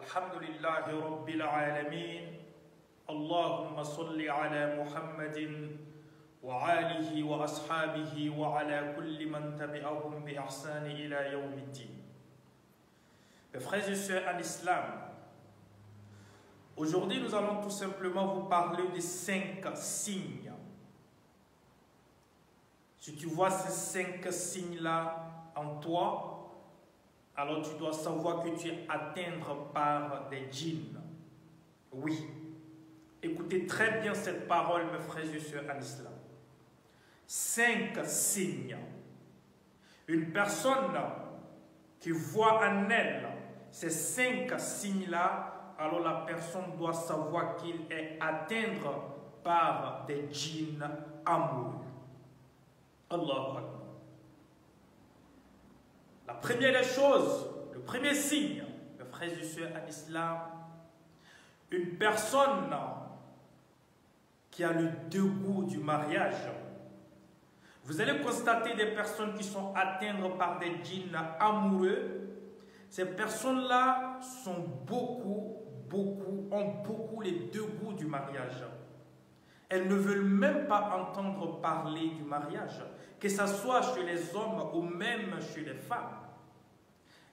الحمد لله رب العالمين اللهم صل على محمد وآله وأصحابه وعلى كل من تبعهم بإحسان إلى يوم الدين. Mes frères et sœurs en islam, aujourd'hui nous allons tout simplement vous parler des 5 signes. Si tu vois ces 5 signes-là en toi, alors tu dois savoir que tu es atteint par des djinns. Oui. Écoutez très bien cette parole, mes frères et sœurs en islam. 5 signes. Une personne qui voit en elle ces 5 signes-là, alors la personne doit savoir qu'il est atteint par des djinns amoureux. Allahu Akbar. La première des choses, le premier signe, mes frères et sœurs en islam, une personne qui a le dégoût du mariage. Vous allez constater des personnes qui sont atteintes par des djinns amoureux. Ces personnes-là ont beaucoup les dégoûts du mariage. Elles ne veulent même pas entendre parler du mariage, que ce soit chez les hommes ou même chez les femmes.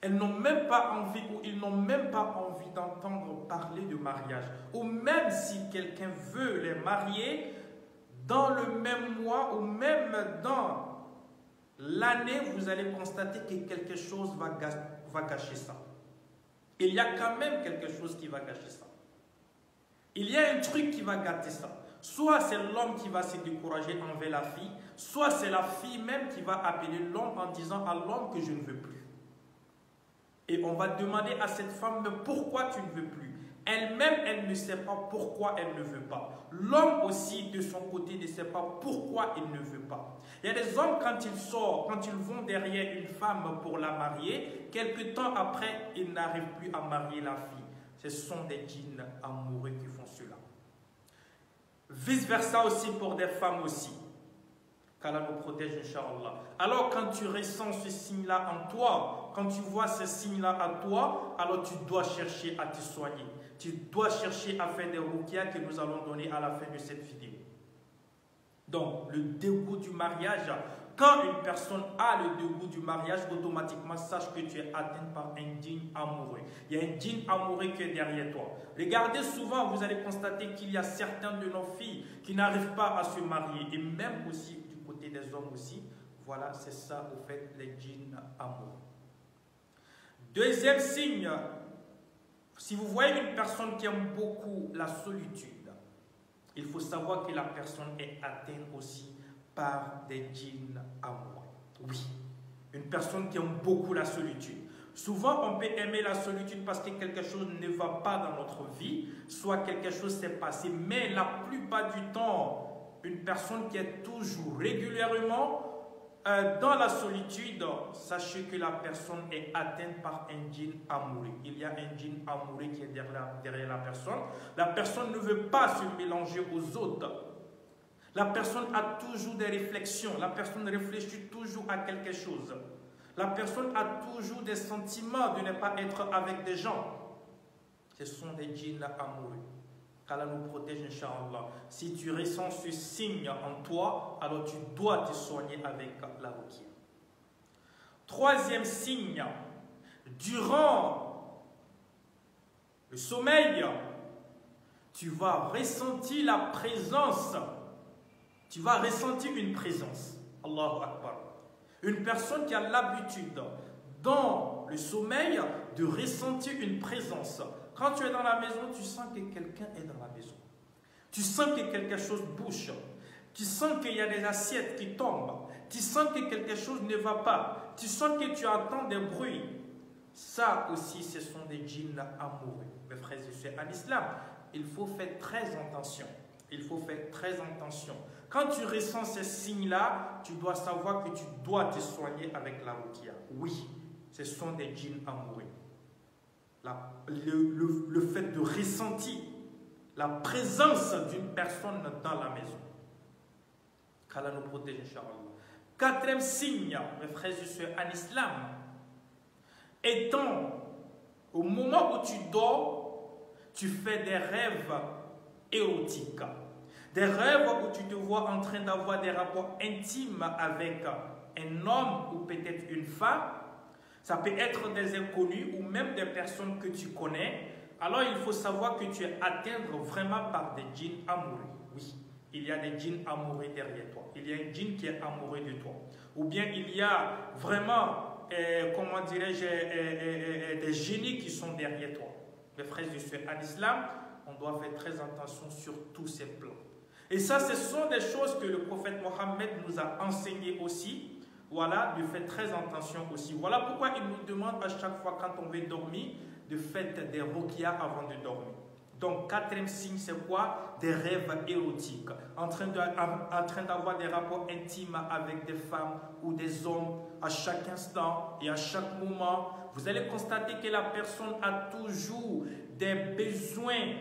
Elles n'ont même pas envie ou ils n'ont même pas envie d'entendre parler de mariage. Ou même si quelqu'un veut les marier, dans le même mois ou même dans l'année, vous allez constater que quelque chose va gâcher ça. Il y a quand même quelque chose qui va gâcher ça. Il y a un truc qui va gâter ça. Soit c'est l'homme qui va se décourager envers la fille, soit c'est la fille même qui va appeler l'homme en disant à l'homme que je ne veux plus. Et on va demander à cette femme, mais pourquoi tu ne veux plus? Elle-même, elle ne sait pas pourquoi elle ne veut pas. L'homme aussi, de son côté, ne sait pas pourquoi il ne veut pas. Il y a des hommes, quand ils sortent, quand ils vont derrière une femme pour la marier, quelque temps après, ils n'arrivent plus à marier la fille. Ce sont des djinns amoureux qui font cela. Vice-versa aussi pour des femmes aussi. Qu'Allah nous protège, Inch'Allah. Alors quand tu ressens ce signe-là en toi, quand tu vois ce signe-là en toi, alors tu dois chercher à te soigner. Tu dois chercher à faire des ruqyas que nous allons donner à la fin de cette vidéo. Donc, le dégoût du mariage. Quand une personne a le dégoût du mariage, automatiquement, sache que tu es atteint par un djinn amoureux. Il y a un djinn amoureux qui est derrière toi. Regardez souvent, vous allez constater qu'il y a certaines de nos filles qui n'arrivent pas à se marier. Et même aussi du côté des hommes aussi. Voilà, c'est ça, au fait, les djinns amoureux. Deuxième signe, si vous voyez une personne qui aime beaucoup la solitude, il faut savoir que la personne est atteinte aussi par des djinns amoureux. Oui, une personne qui aime beaucoup la solitude. Souvent, on peut aimer la solitude parce que quelque chose ne va pas dans notre vie, soit quelque chose s'est passé, mais la plupart du temps, une personne qui est toujours régulièrement dans la solitude, sachez que la personne est atteinte par un djinn amoureux. Il y a un djinn amoureux qui est derrière la personne. La personne ne veut pas se mélanger aux autres. La personne a toujours des réflexions. La personne réfléchit toujours à quelque chose. La personne a toujours des sentiments de ne pas être avec des gens. Ce sont des djinns amoureux. Qu'Allah nous protège, Inch'Allah. Si tu ressens ce signe en toi, alors tu dois te soigner avec la ruqya. Troisième signe, durant le sommeil, tu vas ressentir la présence. Tu vas ressentir une présence. Allahu Akbar. Une personne qui a l'habitude, dans le sommeil, de ressentir une présence. Quand tu es dans la maison, tu sens que quelqu'un est dans la maison. Tu sens que quelque chose bouge. Tu sens qu'il y a des assiettes qui tombent. Tu sens que quelque chose ne va pas. Tu sens que tu entends des bruits. Ça aussi, ce sont des djinns amoureux. Mes frères et sœurs, en islam, il faut faire très attention. Il faut faire très attention. Quand tu ressens ces signes-là, tu dois savoir que tu dois te soigner avec la ruqya. Oui, ce sont des djinns amoureux. Le fait de ressentir la présence d'une personne dans la maison. Qu'Allah nous protège, Inch'Allah. Quatrième signe, mes frères et sœurs, en islam, étant Au moment où tu dors, tu fais des rêves érotiques. Des rêves où tu te vois en train d'avoir des rapports intimes avec un homme ou peut-être une femme. Ça peut être des inconnus ou même des personnes que tu connais. Alors il faut savoir que tu es atteint vraiment par des djinns amoureux. Oui, il y a des djinns amoureux derrière toi. Il y a un djinn qui est amoureux de toi. Ou bien il y a vraiment, comment dirais-je, des génies qui sont derrière toi. Mes frères et sœurs, en islam, on doit faire très attention sur tous ces plans. Et ça, ce sont des choses que le prophète Mohammed nous a enseignées aussi. Voilà, de faire très attention aussi. Voilà pourquoi il nous demande à chaque fois quand on veut dormir, de faire des ruqya avant de dormir. Donc, quatrième signe, c'est quoi? Des rêves érotiques. En train d'avoir des rapports intimes avec des femmes ou des hommes à chaque instant et à chaque moment. Vous allez constater que la personne a toujours des besoins.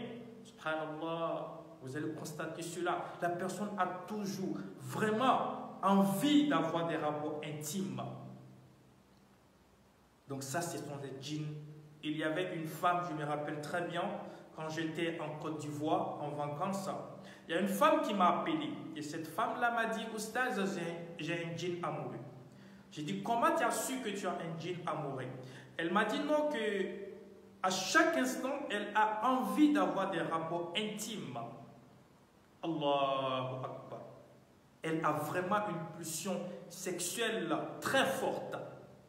Subhanallah. Vous allez constater cela. La personne a toujours vraiment envie d'avoir des rapports intimes. Donc ça, ce sont des djinns. Il y avait une femme, je me rappelle très bien, quand j'étais en Côte d'Ivoire, en vacances, il y a une femme qui m'a appelé. Et cette femme-là m'a dit, Oustaz, j'ai un djinn amoureux. J'ai dit, comment tu as su que tu as un djinn amoureux? Elle m'a dit non, que à chaque instant, elle a envie d'avoir des rapports intimes. Allahu Akbar. Elle a vraiment une pulsion sexuelle très forte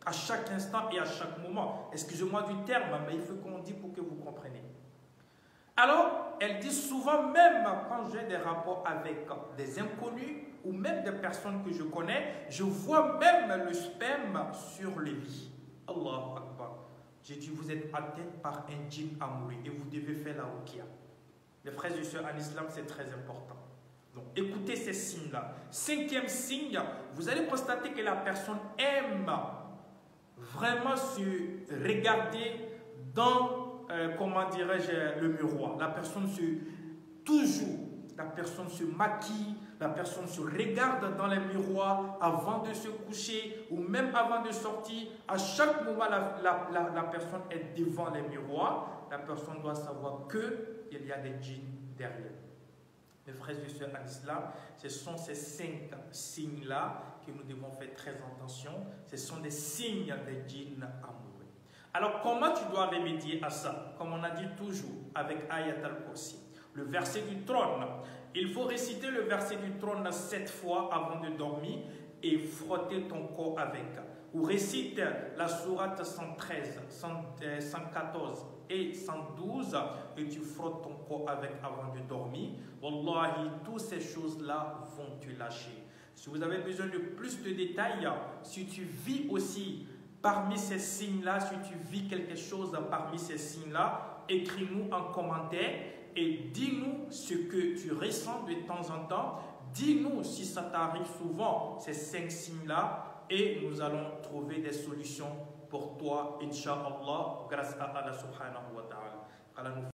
à chaque instant et à chaque moment. Excusez-moi du terme, mais il faut qu'on dise pour que vous compreniez. Alors, elle dit souvent, même quand j'ai des rapports avec des inconnus ou même des personnes que je connais, je vois même le sperme sur le lit. Allahu Akbar. J'ai dit, vous êtes atteint par un djinn amoureux et vous devez faire la ruqya. Les frères et sœurs, en islam, c'est très important. Donc, écoutez ces signes-là. Cinquième signe, vous allez constater que la personne aime vraiment se regarder dans, comment dirais-je, le miroir. La personne se maquille, la personne se regarde dans le miroir avant de se coucher ou même avant de sortir. À chaque moment, la personne est devant les miroirs. La personne doit savoir qu'il y a des djinns derrière. Mes frères et sœurs en islam, ce sont ces 5 signes-là que nous devons faire très attention. Ce sont des signes des djinns amoureux. Alors, comment tu dois remédier à ça? Comme on a dit toujours avec Ayat al-Kursi, le verset du trône. Il faut réciter le verset du trône 7 fois avant de dormir et frotter ton corps avec. Ou récite la sourate 113, 114 et 112 et tu frottes ton corps avec avant de dormir. Wallahi, toutes ces choses-là vont te lâcher. Si vous avez besoin de plus de détails, si tu vis aussi parmi ces signes-là, si tu vis quelque chose parmi ces signes-là, écris-nous en commentaire et dis-nous ce que tu ressens de temps en temps. Dis-nous si ça t'arrive souvent, ces 5 signes-là, et nous allons trouver des solutions pour toi, Inch'Allah, grâce à Allah subhanahu wa ta'ala.